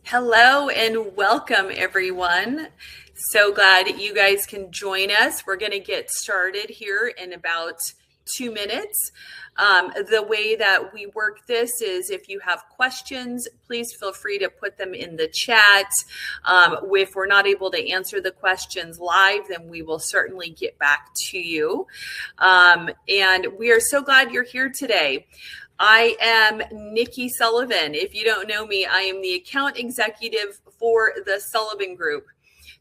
Hello and welcome, everyone. So glad you guys can join us. We're going to get started here in about 2 minutes. The way that we work this is if you have questions, please feel free to put them in the chat. If we're not able to answer the questions live, then we will certainly get back to you. And we are so glad you're here today. I am Nikki Sullivan. If you don't know me, I am the account executive for the Sullivan Group.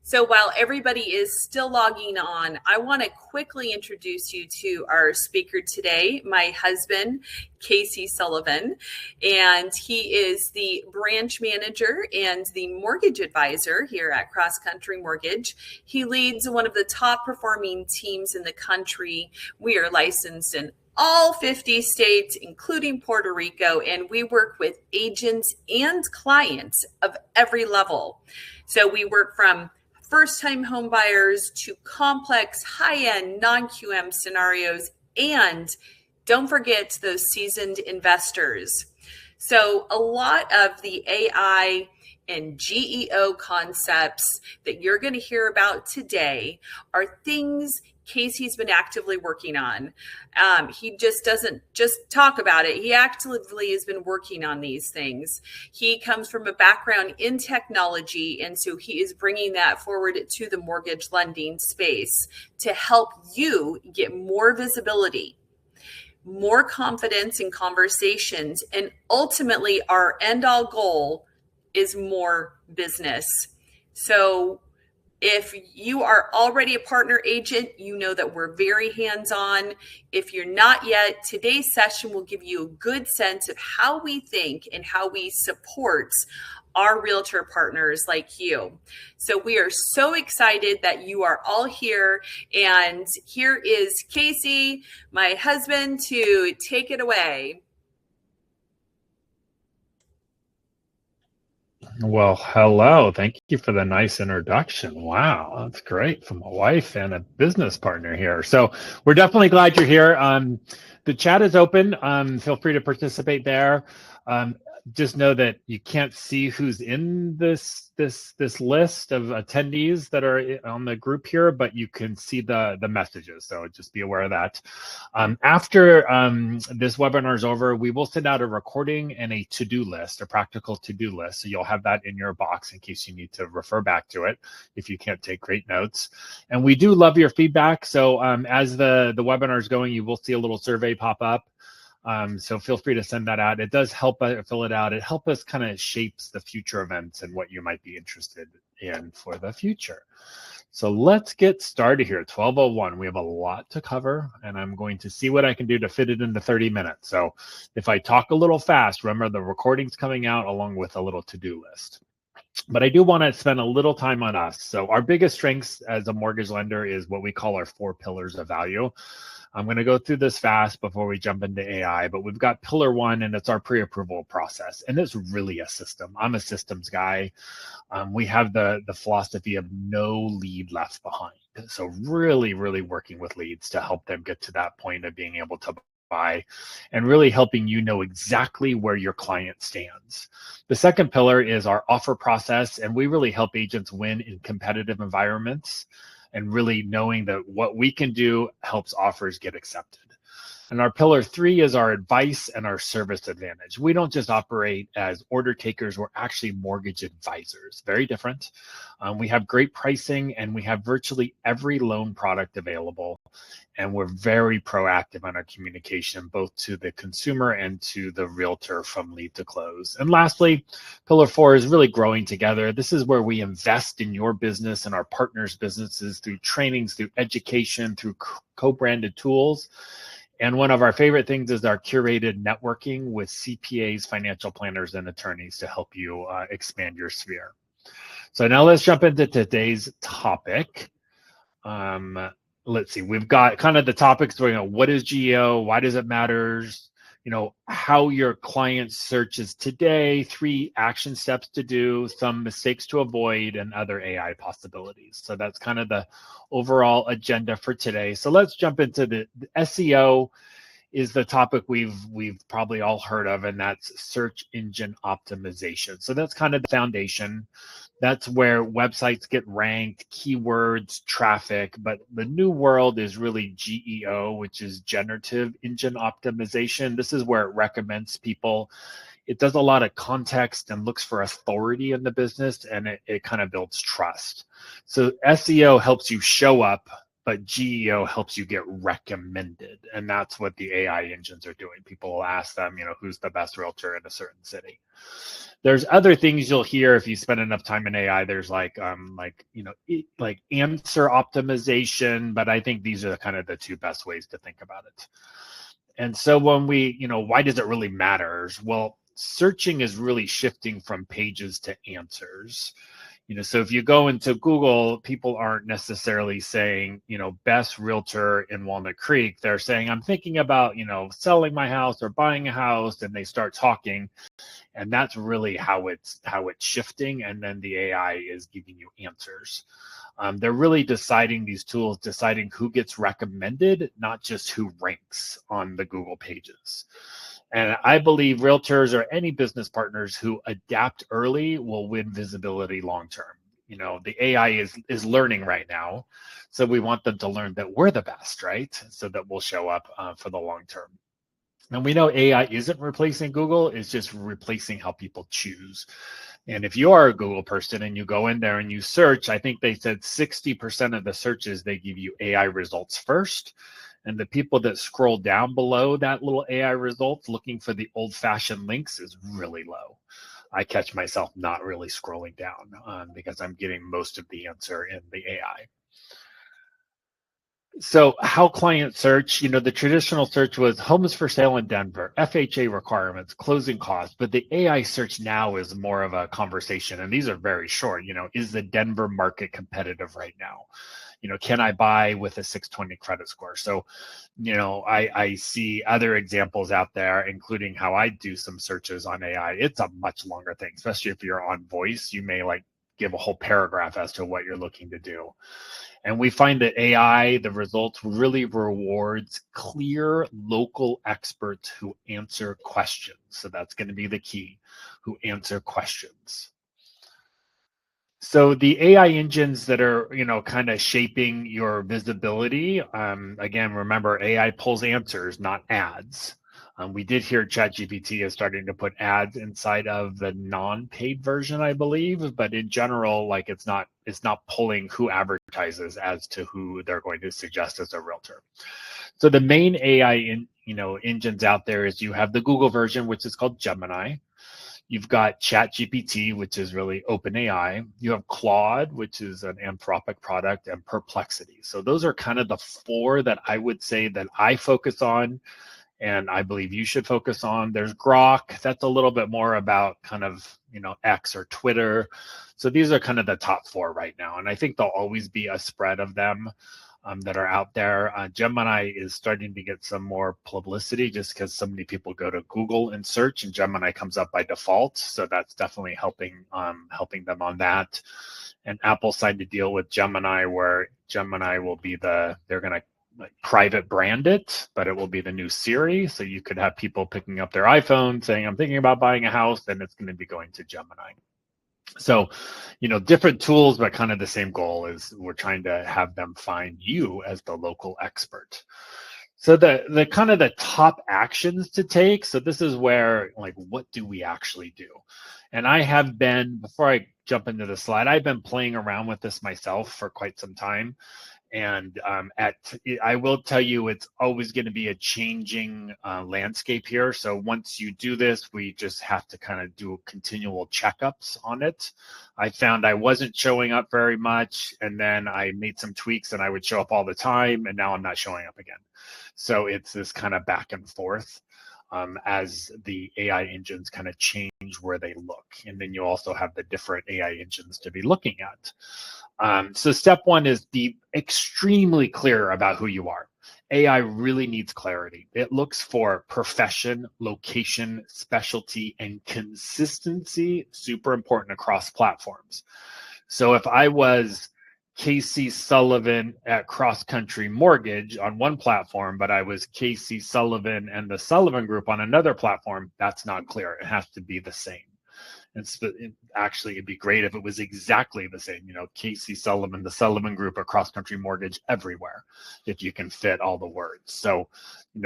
So while everybody is still logging on, I want to quickly introduce you to our speaker today, my husband, Casey Sullivan, and he is the branch manager and the mortgage advisor here at CrossCountry Mortgage. He leads one of the top performing teams in the country. We are licensed in all 50 states, including Puerto Rico, and we work with agents and clients of every level. So we work from first-time home buyers to complex, high-end, non-QM scenarios, and don't forget those seasoned investors. So a lot of the AI and GEO concepts that you're going to hear about today are things Casey's been actively working on. He just doesn't just talk about it. He actively has been working on these things. He comes from a background in technology, and so he is bringing that forward to the mortgage lending space to help you get more visibility, more confidence in conversations, and ultimately our end-all goal is more business. So if you are already a partner agent, you know that we're very hands-on. If you're not yet, today's session will give you a good sense of how we think and how we support our realtor partners like you. So we are so excited that you are all here. And here is Casey, my husband, to take it away. Well, hello. Thank you for the nice introduction. Wow, that's great from a wife and a business partner here. So we're definitely glad you're here. The chat is open. Feel free to participate there. Just know that you can't see who's in this list of attendees that are on the group here, but you can see the messages. So just be aware of that. After this webinar is over, we will send out a recording and a to-do list, a practical to-do list. So you'll have that in your box in case you need to refer back to it if you can't take great notes. And we do love your feedback. So as the webinar is going, you will see a little survey pop up. So feel free to send that out. It does help fill it out. It helps us kind of shapes the future events and what you might be interested in for the future. So let's get started here. 12:01. We have a lot to cover, and I'm going to see what I can do to fit it into 30 minutes. So if I talk a little fast, remember the recording's coming out along with a little to-do list. But I do want to spend a little time on us. So our biggest strengths as a mortgage lender is what we call our 4 pillars of value. I'm going to go through this fast before we jump into AI, but we've got pillar 1, and it's our pre-approval process. And it's really a system. I'm a systems guy. We have the philosophy of no lead left behind. So really, really working with leads to help them get to that point of being able to buy and really helping you know exactly where your client stands. The second pillar is our offer process, and we really help agents win in competitive environments, and really knowing that what we can do helps offers get accepted. And our pillar 3 is our advice and our service advantage. We don't just operate as order takers, we're actually mortgage advisors. Very different. We have great pricing, and we have virtually every loan product available. And we're very proactive on our communication, both to the consumer and to the realtor from lead to close. And lastly, pillar 4 is really growing together. This is where we invest in your business and our partners' businesses through trainings, through education, through co-branded tools. And one of our favorite things is our curated networking with CPAs, financial planners, and attorneys to help you expand your sphere. So now let's jump into today's topic. Let's see, we've got kind of the topics, what is GEO, why does it matter, how your client searches today, 3 action steps to do, some mistakes to avoid, and other AI possibilities. So that's kind of the overall agenda for today. So let's jump into the SEO is the topic we've probably all heard of, and that's search engine optimization. So that's kind of the foundation. That's where websites get ranked, keywords, traffic, but the new world is really GEO, which is generative engine optimization. This is where it recommends people. It does a lot of context and looks for authority in the business, and it kind of builds trust. So SEO helps you show up, but GEO helps you get recommended. And that's what the AI engines are doing. People will ask them, who's the best realtor in a certain city. There's other things you'll hear if you spend enough time in AI. There's like answer optimization, but I think these are kind of the two best ways to think about it. And so when why does it really matter? Well, searching is really shifting from pages to answers. So if you go into Google, people aren't necessarily saying, best realtor in Walnut Creek. They're saying, I'm thinking about, selling my house or buying a house, and they start talking. And that's really how it's shifting. And then the AI is giving you answers. They're really these tools deciding who gets recommended, not just who ranks on the Google pages. And I believe realtors or any business partners who adapt early will win visibility long term. The AI is learning right now. So we want them to learn that we're the best, right? So that we'll show up for the long term. And we know AI isn't replacing Google, it's just replacing how people choose. And if you are a Google person and you go in there and you search, I think they said 60% of the searches, they give you AI results first. And the people that scroll down below that little AI results looking for the old-fashioned links is really low. I catch myself not really scrolling down because I'm getting most of the answer in the AI. So how clients search, the traditional search was homes for sale in Denver, FHA requirements, closing costs, but the AI search now is more of a conversation. And these are very short, is the Denver market competitive right now? Can I buy with a 620 credit score? So, I see other examples out there, including how I do some searches on AI. It's a much longer thing, especially if you're on voice. You may give a whole paragraph as to what you're looking to do. And we find that AI, the results really rewards clear local experts who answer questions. So that's going to be the key, who answer questions. So the AI engines that are, kind of shaping your visibility, again, remember AI pulls answers, not ads. We did hear ChatGPT is starting to put ads inside of the non-paid version, I believe, but in general, it's not pulling who advertises as to who they're going to suggest as a realtor. So the main AI engines out there is you have the Google version, which is called Gemini. You've got ChatGPT, which is really OpenAI. You have Claude, which is an Anthropic product, and Perplexity. So those are kind of the four that I would say that I focus on, and I believe you should focus on. There's Grok. That's a little bit more about kind of, X or Twitter. So these are kind of the top four right now. And I think there'll always be a spread of them that are out there. Gemini is starting to get some more publicity just because so many people go to Google and search, and Gemini comes up by default. So that's definitely helping them on that. And Apple signed a deal with Gemini where Gemini will be they're going to private brand it, but it will be the new Siri. So you could have people picking up their iPhone saying, I'm thinking about buying a house, and it's going to be going to Gemini. So, different tools, but kind of the same goal is we're trying to have them find you as the local expert. So the kind of the top actions to take. So this is where what do we actually do? And I have been, before I jump into the slide, I've been playing around with this myself for quite some time. And I will tell you, it's always going to be a changing landscape here. So once you do this, we just have to kind of do continual checkups on it. I found I wasn't showing up very much, and then I made some tweaks and I would show up all the time, and now I'm not showing up again. So it's this kind of back and forth as the AI engines kind of change where they look. And then you also have the different AI engines to be looking at. So step one is be extremely clear about who you are. AI really needs clarity. It looks for profession, location, specialty, and consistency, super important across platforms. So if I was Casey Sullivan at CrossCountry Mortgage on one platform, but I was Casey Sullivan and the Sullivan Group on another platform, that's not clear. It has to be the same. And actually, it'd be great if it was exactly the same, Casey Sullivan, the Sullivan Group, or CrossCountry Mortgage everywhere, if you can fit all the words. So,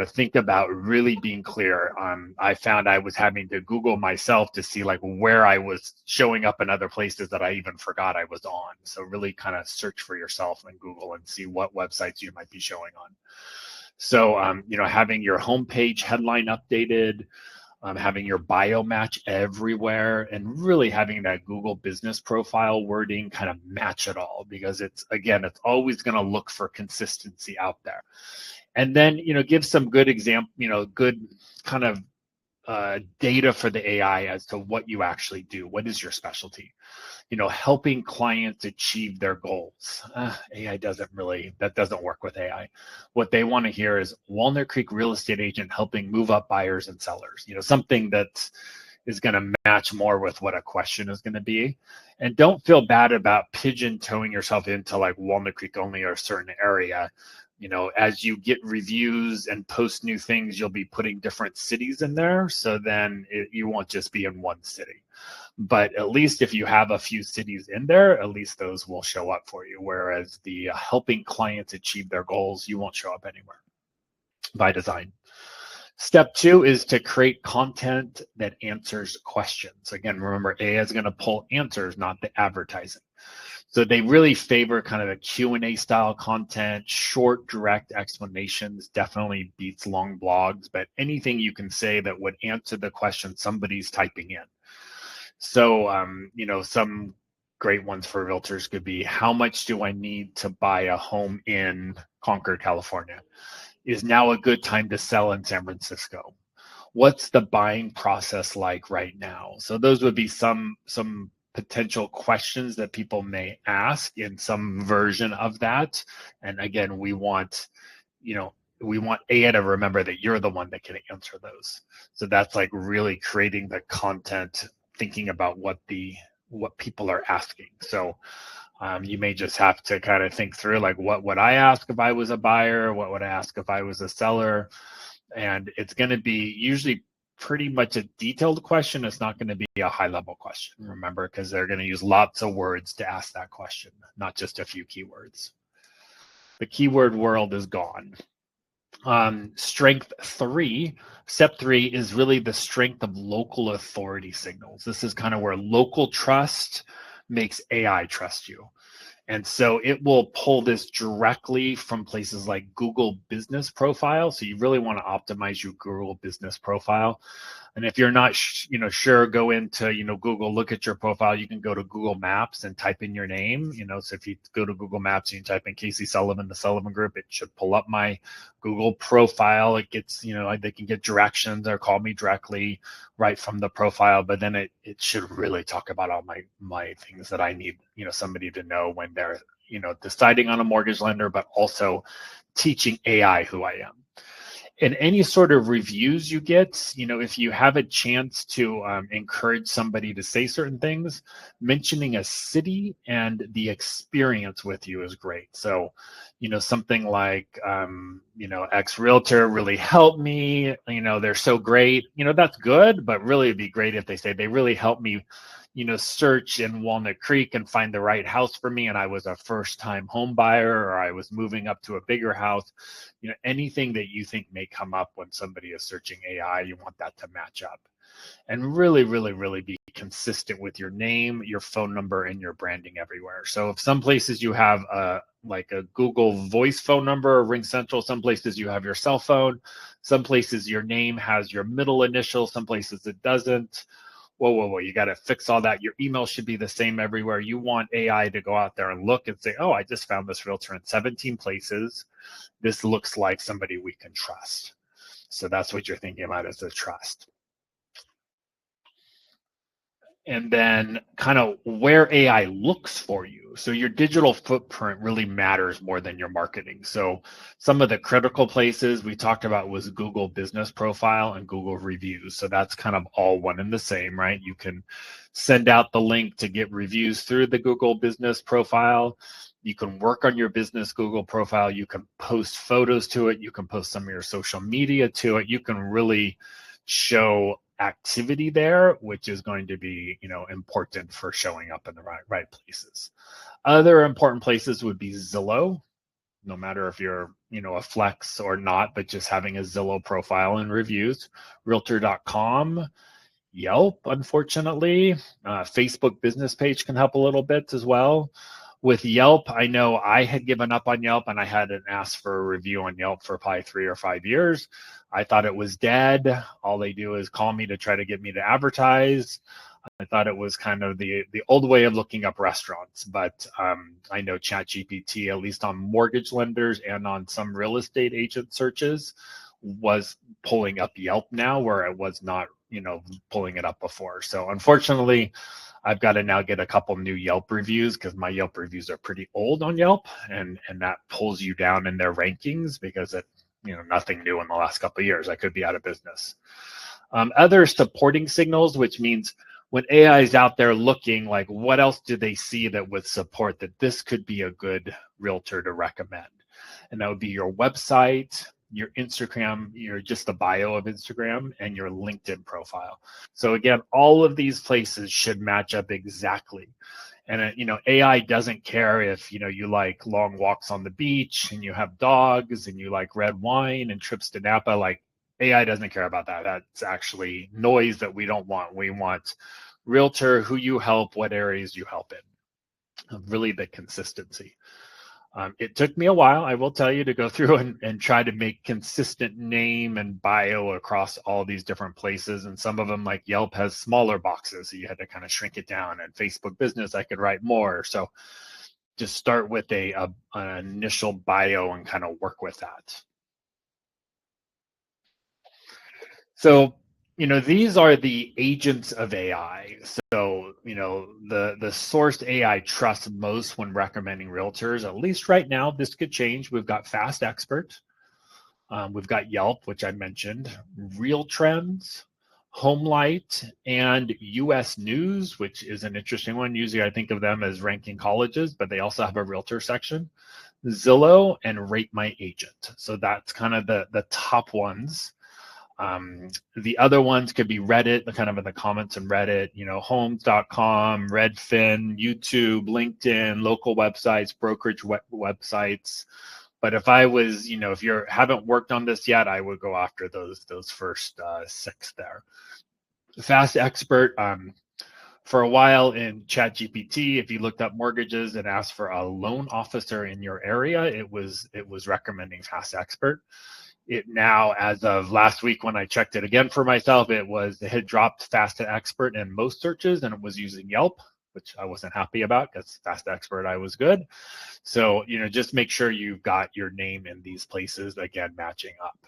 think about really being clear. I found I was having to Google myself to see like where I was showing up in other places that I even forgot I was on. So really kind of search for yourself in Google and see what websites you might be showing on. So, having your homepage headline updated, having your bio match everywhere, and really having that Google business profile wording kind of match it all, because it's always going to look for consistency out there. And then, give some good example, good kind of data for the AI as to what you actually do. What is your specialty? Helping clients achieve their goals. AI doesn't work with AI. What they want to hear is Walnut Creek real estate agent helping move up buyers and sellers. Something that is going to match more with what a question is going to be. And don't feel bad about pigeon-toeing yourself into like Walnut Creek only or a certain area. As you get reviews and post new things, you'll be putting different cities in there. So then you won't just be in one city. But at least if you have a few cities in there, at least those will show up for you. Whereas the helping clients achieve their goals, you won't show up anywhere by design. Step 2 is to create content that answers questions. Again, remember, AI is going to pull answers, not the advertising. So they really favor kind of a Q&A style content. Short, direct explanations definitely beats long blogs, but anything you can say that would answer the question somebody's typing in. So, some great ones for realtors could be, how much do I need to buy a home in Concord, California? Is now a good time to sell in San Francisco? What's the buying process like right now? So those would be some potential questions that people may ask in some version of that. And again, we want AI to remember that you're the one that can answer those. So that's like really creating the content, thinking about what people are asking. So you may just have to kind of think through, like, what would I ask if I was a buyer? What would I ask if I was a seller? And it's going to be usually pretty much a detailed question. It's not going to be a high-level question, remember, because they're going to use lots of words to ask that question, not just a few keywords. The keyword world is gone. Strength 3, step 3 is really the strength of local authority signals. This is kind of where local trust makes AI trust you. And so it will pull this directly from places like Google Business Profile. So you really want to optimize your Google Business Profile. And if you're not sure, go into Google, look at your profile. You can go to Google Maps and type in your name. So if you go to Google Maps and you type in Casey Sullivan, the Sullivan Group, it should pull up my Google profile. It gets, they can get directions or call me directly right from the profile. But then it should really talk about all my things that I need somebody to know when they're deciding on a mortgage lender, but also teaching AI who I am. And any sort of reviews you get, if you have a chance to encourage somebody to say certain things, mentioning a city and the experience with you is great. So, something like, X Realtor really helped me, they're so great, that's good, but really it'd be great if they say they really helped me, search in Walnut Creek and find the right house for me, and I was a first-time home buyer, or I was moving up to a bigger house. Anything that you think may come up when somebody is searching AI, you want that to match up. And really, really, really be consistent with your name, your phone number, and your branding everywhere. So if some places you have like a Google Voice phone number or Ring Central, some places you have your cell phone, some places your name has your middle initial, some places it doesn't. Whoa, you got to fix all that. Your email should be the same everywhere. You want AI to go out there and look and say, oh, I just found this realtor in 17 places. This looks like somebody we can trust. So that's what you're thinking about as a trust. And then kind of where AI looks for you. So your digital footprint really matters more than your marketing. So some of the critical places we talked about was Google Business Profile and Google Reviews. So that's kind of all one and the same, right? You can send out the link to get reviews through the Google Business Profile. You can work on your business Google profile. You can post photos to it. You can post some of your social media to it. You can really show activity there, which is going to be, important for showing up in the right places. Other important places would be Zillow, no matter if you're, a flex or not, but just having a Zillow profile and reviews. Realtor.com, Yelp, unfortunately. Facebook business page can help a little bit as well. With Yelp, I know I had given up on Yelp and I hadn't asked for a review on Yelp for probably 3 or 5 years. I thought it was dead. All they do is call me to try to get me to advertise. I thought it was kind of the old way of looking up restaurants, but I know ChatGPT, at least on mortgage lenders and on some real estate agent searches, was pulling up Yelp now where it was not, pulling it up before. So unfortunately, I've got to now get a couple new Yelp reviews because my Yelp reviews are pretty old on Yelp, and that pulls you down in their rankings because it, nothing new in the last couple of years. I could be out of business. Other supporting signals, which means when AI is out there looking, like what else do they see that would support that this could be a good realtor to recommend? And that would be your website, your Instagram, just the bio of Instagram, and your LinkedIn profile. So again, all of these places should match up exactly. And AI doesn't care if you like long walks on the beach and you have dogs and you like red wine and trips to Napa. Like AI doesn't care about that. That's actually noise that we don't want. We want realtor, who you help, what areas you help in. Really the consistency. It took me a while, I will tell you, to go through and try to make consistent name and bio across all these different places. And some of them, like Yelp, has smaller boxes, so you had to kind of shrink it down. And Facebook Business, I could write more. So just start with an initial bio and kind of work with that. So, these are the agents of AI. So, the source AI trusts most when recommending realtors, at least right now. This could change. We've got Fast Expert. We've got Yelp, which I mentioned, Real Trends, Homelight, and US News, which is an interesting one. Usually I think of them as ranking colleges, but they also have a realtor section. Zillow and Rate My Agent. So that's kind of the top ones. The other ones could be Reddit, kind of in the comments in Reddit, homes.com, Redfin, YouTube, LinkedIn, local websites, brokerage websites. But if I was, if you haven't worked on this yet, I would go after those first 6 there. Fast Expert, for a while in ChatGPT, if you looked up mortgages and asked for a loan officer in your area, it was recommending Fast Expert. It now, as of last week when I checked it again for myself, it had dropped Fast Expert in most searches and it was using Yelp, which I wasn't happy about because Fast Expert, I was good. So, just make sure you've got your name in these places, again, matching up.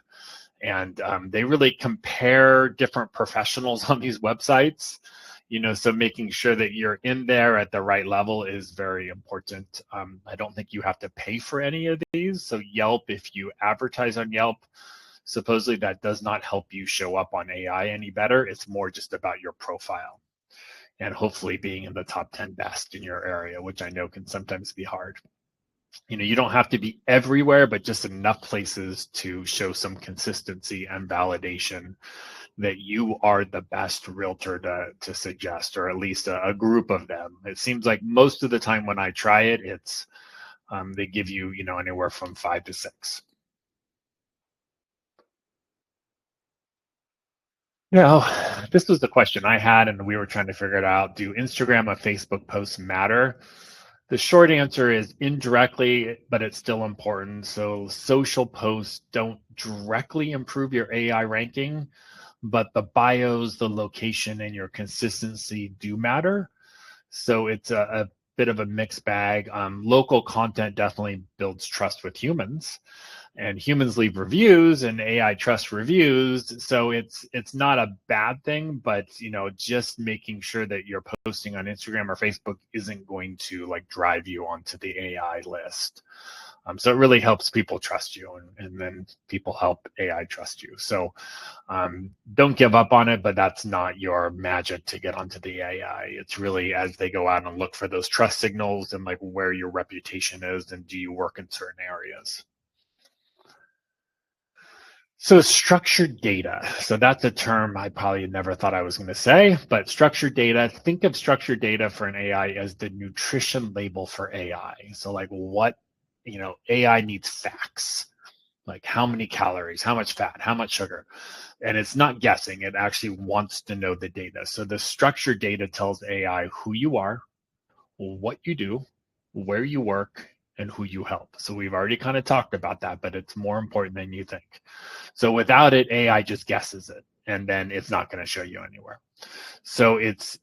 And they really compare different professionals on these websites, so making sure that you're in there at the right level is very important. I don't think you have to pay for any of these. So Yelp, if you advertise on Yelp, supposedly that does not help you show up on AI any better. It's more just about your profile and hopefully being in the top 10 best in your area, which I know can sometimes be hard. You don't have to be everywhere, but just enough places to show some consistency and validation that you are the best realtor to suggest, or at least a group of them. It seems like most of the time when I try it, it's they give you, anywhere from 5 to 6. Now, this was the question I had, and we were trying to figure it out. Do Instagram and Facebook posts matter? The short answer is indirectly, but it's still important. So social posts don't directly improve your AI ranking, but the bios, the location, and your consistency do matter. So it's a bit of a mixed bag. Local content definitely builds trust with humans, and humans leave reviews and AI trusts reviews. So it's not a bad thing, but just making sure that you're posting on Instagram or Facebook isn't going to drive you onto the AI list. So it really helps people trust you, and then people help AI trust you. So don't give up on it, but that's not your magic to get onto the AI. It's really as they go out and look for those trust signals and like where your reputation is and do you work in certain areas. So structured data. So that's a term I probably never thought I was going to say, but structured data, think of structured data for an AI as the nutrition label for AI. So like what, AI needs facts, like how many calories, how much fat, how much sugar. And it's not guessing, it actually wants to know the data. So the structured data tells AI who you are, what you do, where you work, and who you help. So we've already kind of talked about that, but it's more important than you think. So without it, AI just guesses it, and then it's not going to show you anywhere. So it's,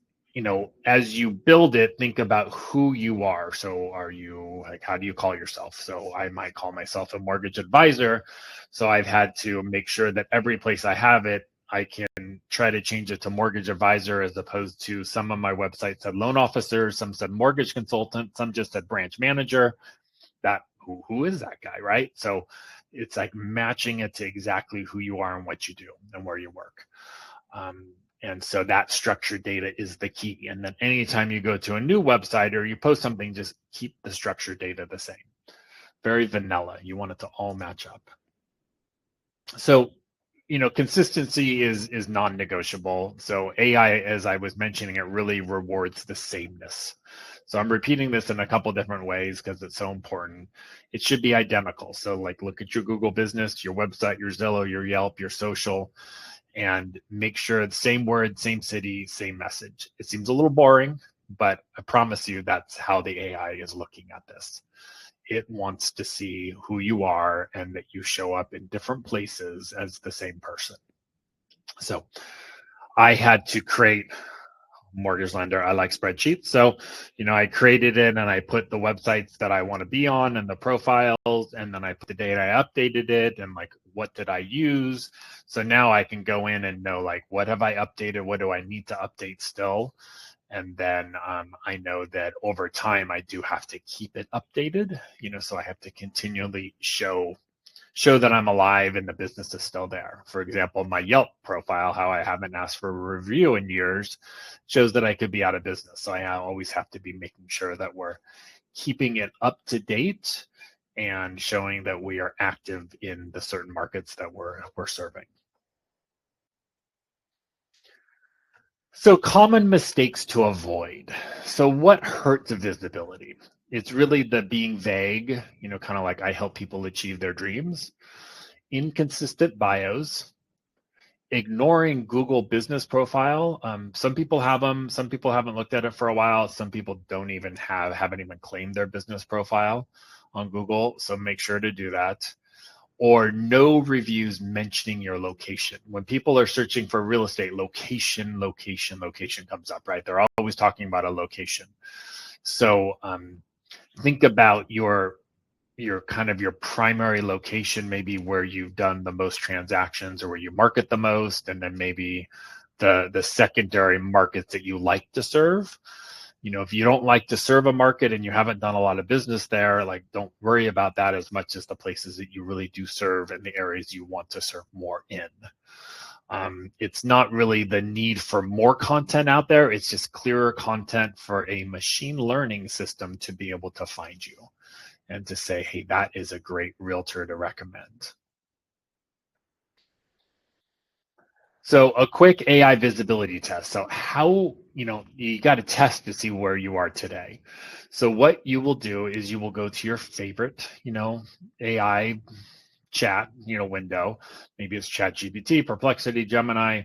as you build it, think about who you are. So are you like, how do you call yourself? So I might call myself a mortgage advisor. So I've had to make sure that every place I have it, I can try to change it to mortgage advisor, as opposed to some of my websites said loan officer, some said mortgage consultant, some just said branch manager. That who is that guy, right? So it's like matching it to exactly who you are and what you do and where you work. And so that structured data is the key. And then anytime you go to a new website or you post something, just keep the structured data the same. Very vanilla. You want it to all match up. So, consistency is non-negotiable. So AI, as I was mentioning, it really rewards the sameness. So I'm repeating this in a couple different ways because it's so important. It should be identical. So like look at your Google business, your website, your Zillow, your Yelp, your social, and make sure the same word, same city, same message. It seems a little boring, but I promise you that's how the AI is looking at this. It wants to see who you are and that you show up in different places as the same person. So I had to create mortgage lender. I like spreadsheets. So, I created it and I put the websites that I want to be on and the profiles, and then I put the date I updated it and like, what did I use? So now I can go in and know like, what have I updated? What do I need to update still? And then I know that over time I do have to keep it updated, so I have to continually show that I'm alive and the business is still there. For example, my Yelp profile, how I haven't asked for a review in years, shows that I could be out of business. So I always have to be making sure that we're keeping it up to date and showing that we are active in the certain markets that we're serving. So common mistakes to avoid. So what hurts visibility? It's really the being vague, kind of like I help people achieve their dreams. Inconsistent bios, ignoring Google business profile. Some people have them, some people haven't looked at it for a while. Some people don't even haven't even claimed their business profile on Google. So make sure to do that. Or no reviews mentioning your location. When people are searching for real estate, location comes up, right? They're always talking about a location. So think about your kind of your primary location, maybe where you've done the most transactions or where you market the most, and then maybe the secondary markets that you like to serve. If you don't like to serve a market and you haven't done a lot of business there, like don't worry about that as much as the places that you really do serve and the areas you want to serve more in. It's not really the need for more content out there. It's just clearer content for a machine learning system to be able to find you and to say, hey, that is a great realtor to recommend. So a quick AI visibility test. So how, you got to test to see where you are today. So what you will do is you will go to your favorite, AI chat, window. Maybe it's ChatGPT, Perplexity, Gemini,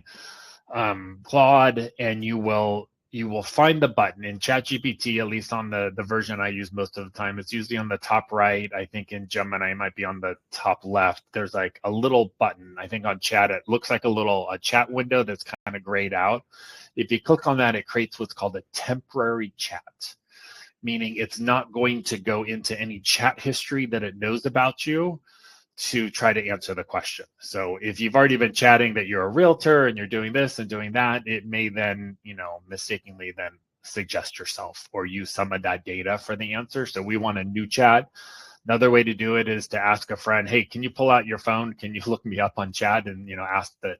Claude, and you will find the button in ChatGPT, at least on the version I use most of the time. It's usually on the top right. I think in Gemini it might be on the top left. There's like a little button. I think on chat it looks like a chat window that's kind of grayed out. If you click on that, it creates what's called a temporary chat, meaning it's not going to go into any chat history that it knows about you to try to answer the question. So if you've already been chatting that you're a realtor and you're doing this and doing that, it may then, mistakenly then suggest yourself or use some of that data for the answer. So we want a new chat Another way to do it is to ask a friend, hey, can you pull out your phone? Can you look me up on chat and, ask that,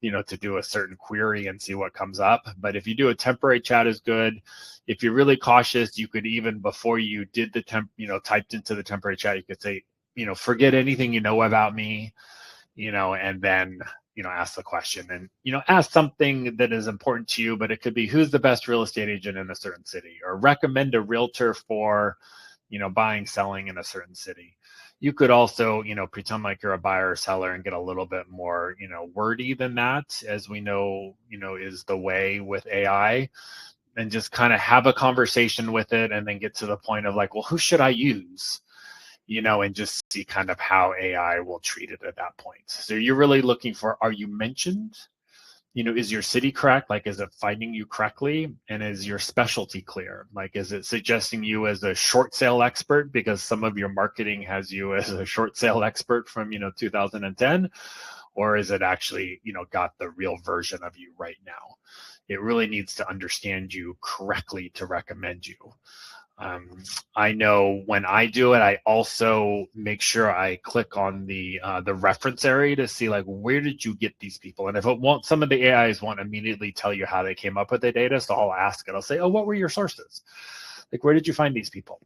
to do a certain query and see what comes up. But if you do a temporary chat is good. If you're really cautious, you could even before you did the typed into the temporary chat, you could say, forget anything you know about me, and then, ask the question and, ask something that is important to you, but it could be who's the best real estate agent in a certain city, or recommend a realtor for, buying, selling in a certain city. You could also, pretend like you're a buyer or seller and get a little bit more, wordy than that, as we know, is the way with AI, and just kind of have a conversation with it and then get to the point of like, well, who should I use? And just see kind of how AI will treat it at that point. So you're really looking for, are you mentioned? Is your city correct? Like, is it finding you correctly? And is your specialty clear? Like, is it suggesting you as a short sale expert because some of your marketing has you as a short sale expert from, 2010? Or is it actually, got the real version of you right now? It really needs to understand you correctly to recommend you. I know when I do it, I also make sure I click on the reference area to see like, where did you get these people? And if it won't, some of the AIs won't immediately tell you how they came up with the data. So I'll ask it. I'll say, oh, what were your sources? Like, where did you find these people?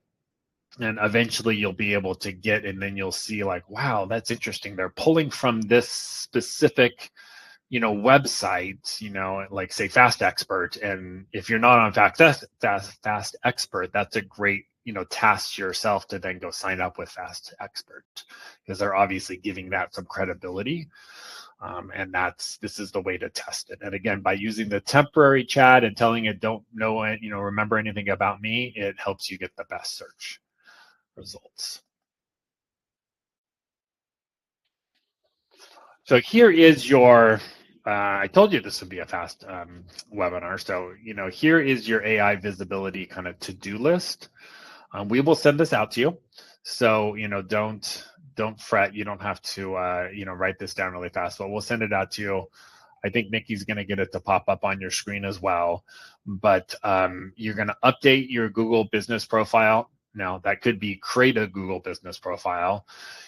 And eventually you'll be able to get, and then you'll see like, wow, that's interesting. They're pulling from this specific website, like say Fast Expert. And if you're not on Fast Expert, that's a great, task to yourself to then go sign up with Fast Expert, because they're obviously giving that some credibility. And this is the way to test it. And again, by using the temporary chat and telling it, don't know it, remember anything about me, it helps you get the best search results. So here is your, I told you this would be a fast webinar. So, here is your AI visibility kind of to-do list. We will send this out to you. So, don't fret. You don't have to, write this down really fast, but we'll send it out to you. I think Nikki's going to get it to pop up on your screen as well. But you're going to update your Google business profile. Now, that could be create a Google business profile.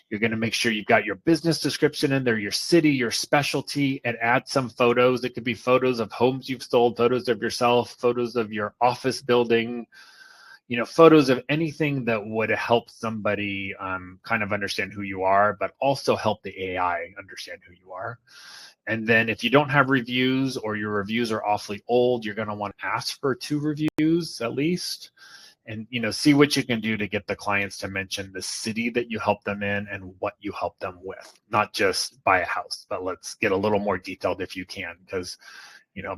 You're going to make sure you've got your business description in there, your city, your specialty, and add some photos. It could be photos of homes you've sold, photos of yourself, photos of your office building, photos of anything that would help somebody kind of understand who you are, but also help the AI understand who you are. And then if you don't have reviews, or your reviews are awfully old, you're going to want to ask for 2 reviews at least. And, see what you can do to get the clients to mention the city that you help them in and what you help them with, not just buy a house, but let's get a little more detailed if you can, because,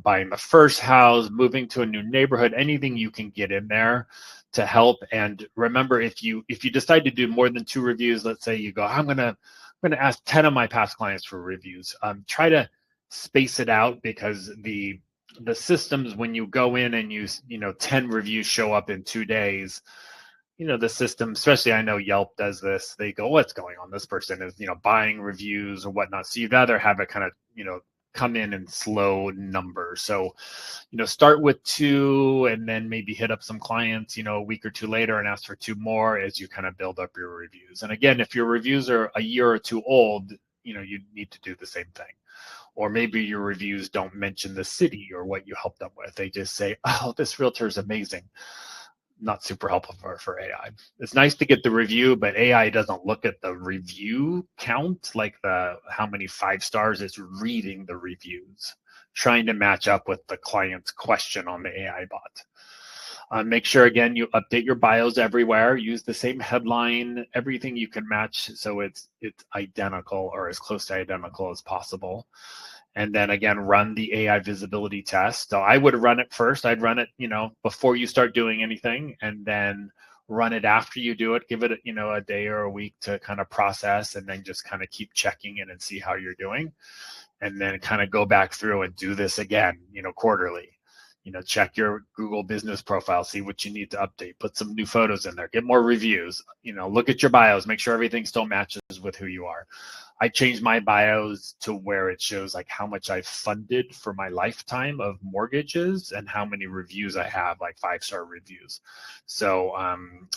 buying the first house, moving to a new neighborhood, anything you can get in there to help. And remember, if you decide to do more than 2 reviews, let's say you go, I'm going to ask 10 of my past clients for reviews. Try to space it out, because the systems, when you go in and you 10 reviews show up in 2 days, the system, especially I know Yelp does this, they go, what's going on? This person is, buying reviews or whatnot. So you'd rather have it kind of, come in slow numbers. So, start with 2 and then maybe hit up some clients, a week or 2 later and ask for 2 more as you kind of build up your reviews. And again, if your reviews are a year or 2 old, you need to do the same thing. Or maybe your reviews don't mention the city or what you help them with. They just say, oh, this realtor is amazing. Not super helpful for AI. It's nice to get the review, but AI doesn't look at the review count, like how many 5 stars. It's reading the reviews, trying to match up with the client's question on the AI bot. Make sure, again, you update your bios everywhere. Use the same headline, everything you can match so it's identical or as close to identical as possible. And then again, run the AI visibility test. So I would run it first. I'd run it, before you start doing anything, and then run it after you do it. Give it, a day or a week to kind of process, and then just kind of keep checking it and see how you're doing. And then kind of go back through and do this again, quarterly. Check your Google business profile, see what you need to update, put some new photos in there, get more reviews, look at your bios, make sure everything still matches with who you are. I changed my bios to where it shows like how much I've funded for my lifetime of mortgages and how many reviews I have, like 5-star reviews. So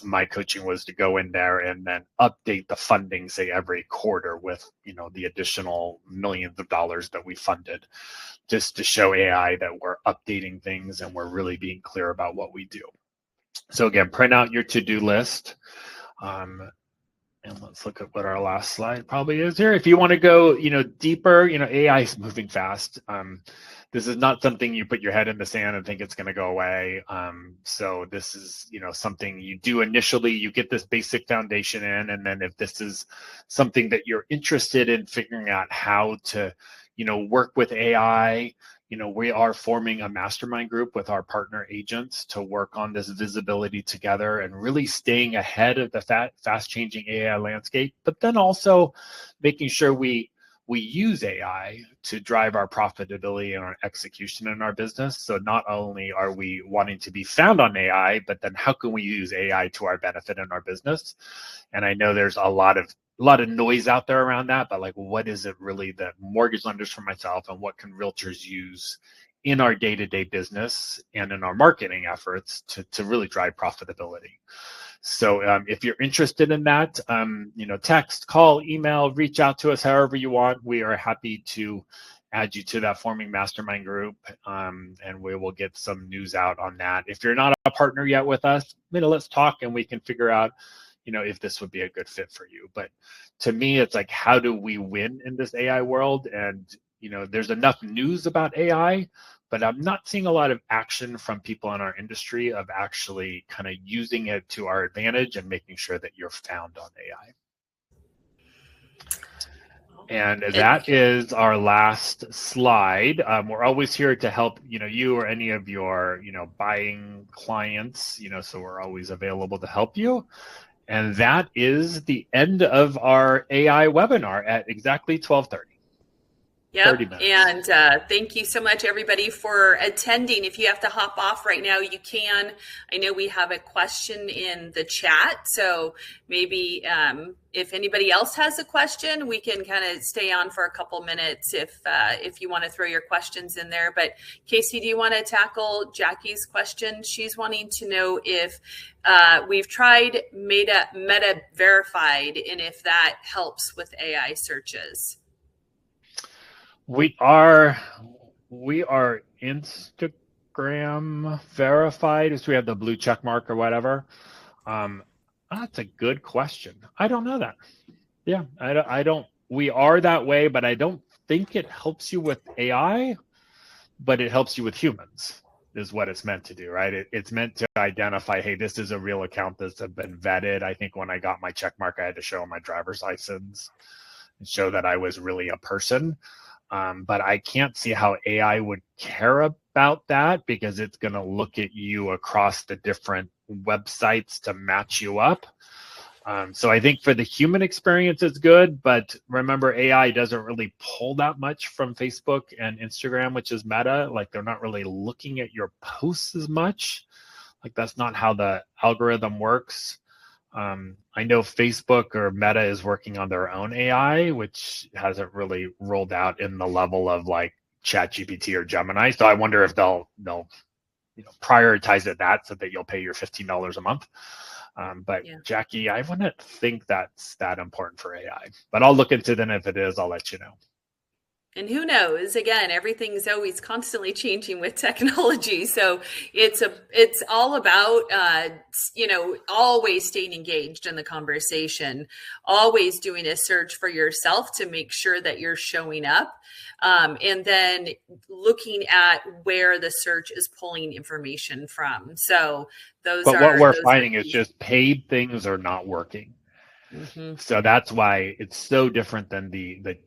my coaching was to go in there and then update the funding, say every quarter, with the additional millions of dollars that we funded, just to show AI that we're updating things and we're really being clear about what we do. So again, print out your to-do list. And let's look at what our last slide probably is here. If you want to go, deeper, AI is moving fast. This is not something you put your head in the sand and think it's going to go away. So this is, something you do initially. You get this basic foundation in, and then if this is something that you're interested in figuring out how to, work with AI, we are forming a mastermind group with our partner agents to work on this visibility together and really staying ahead of the fast changing AI landscape, but then also making sure we use AI to drive our profitability and our execution in our business. So not only are we wanting to be found on AI, but then how can we use AI to our benefit in our business? And I know there's a lot of noise out there around that, but like, what is it really that mortgage lenders, for myself, and what can realtors use in our day-to-day business and in our marketing efforts to really drive profitability? So if you're interested in that, text, call, email, reach out to us however you want. We are happy to add you to that forming mastermind group, and we will get some news out on that. If you're not a partner yet with us, let's talk and we can figure out if this would be a good fit for you. But to me, it's like, how do we win in this AI world? And, there's enough news about AI, but I'm not seeing a lot of action from people in our industry of actually kind of using it to our advantage and making sure that you're found on AI. And that is our last slide. We're always here to help, you or any of your, buying clients, so we're always available to help you. And that is the end of our AI webinar at exactly 12:30. Yep. And thank you so much, everybody, for attending. If you have to hop off right now, you can. I know we have a question in the chat, so maybe if anybody else has a question, we can kind of stay on for a couple minutes if you want to throw your questions in there. But Casey, do you want to tackle Jackie's question? She's wanting to know if we've tried Meta Verified and if that helps with AI searches. We are Instagram verified, so we have the blue check mark or whatever. That's a good question. I don't know that. Yeah, I don't. We are that way, but I don't think it helps you with AI, but it helps you with humans, is what it's meant to do, right? It's meant to identify, hey, this is a real account that's been vetted. I think when I got my check mark, I had to show my driver's license and show that I was really a person. But I can't see how AI would care about that, because it's going to look at you across the different websites to match you up. So I think for the human experience, it's good. But remember, AI doesn't really pull that much from Facebook and Instagram, which is Meta. Like, they're not really looking at your posts as much. Like, that's not how the algorithm works. I know Facebook or Meta is working on their own AI, which hasn't really rolled out in the level of like ChatGPT or Gemini. So I wonder if they'll prioritize it so that you'll pay your $15 a month. But yeah. Jackie, I wouldn't think that's that important for AI, but I'll look into it, and if it is, I'll let you know. And who knows? Again, everything's always constantly changing with technology. So it's all about, always staying engaged in the conversation, always doing a search for yourself to make sure that you're showing up. And then looking at where the search is pulling information from. So what we're finding is just paid things are not working. Mm-hmm. So that's why it's so different than the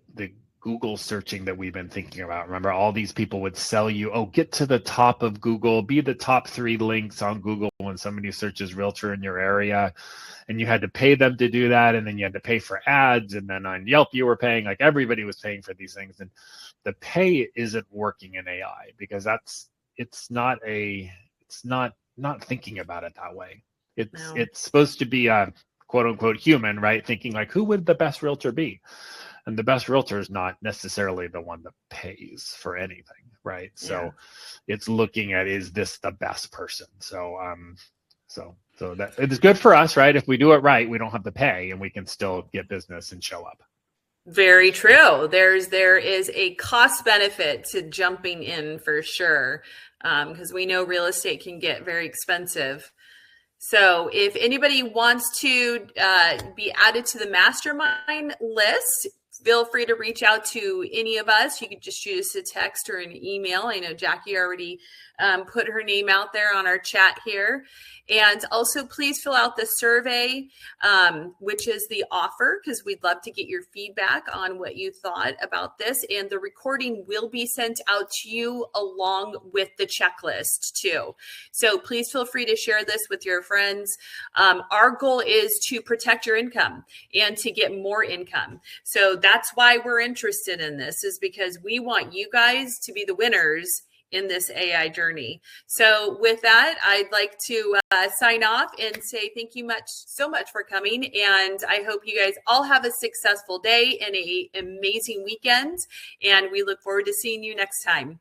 Google searching that we've been thinking about. Remember, all these people would sell you, get to the top of Google, be the top 3 links on Google when somebody searches realtor in your area. And you had to pay them to do that. And then you had to pay for ads. And then on Yelp, you were paying, like everybody was paying for these things. And the pay isn't working in AI, because it's not thinking about it that way. It's supposed to be a quote unquote human, right? Thinking like, who would the best realtor be? And the best realtor is not necessarily the one that pays for anything, right? So it's looking at, is this the best person? So so that it is good for us, right? If we do it right, we don't have to pay and we can still get business and show up. Very true. There is a cost benefit to jumping in for sure, because we know real estate can get very expensive. So if anybody wants to be added to the mastermind list, feel free to reach out to any of us. You could just shoot us a text or an email. I know Jackie already put her name out there on our chat here. And also, please fill out the survey, which is the offer, because we'd love to get your feedback on what you thought about this. And the recording will be sent out to you along with the checklist too. So please feel free to share this with your friends. Our goal is to protect your income and to get more income. So that's why we're interested in this, is because we want you guys to be the winners in this AI journey. So with that, I'd like to sign off and say thank you so much for coming. And I hope you guys all have a successful day and an amazing weekend. And we look forward to seeing you next time.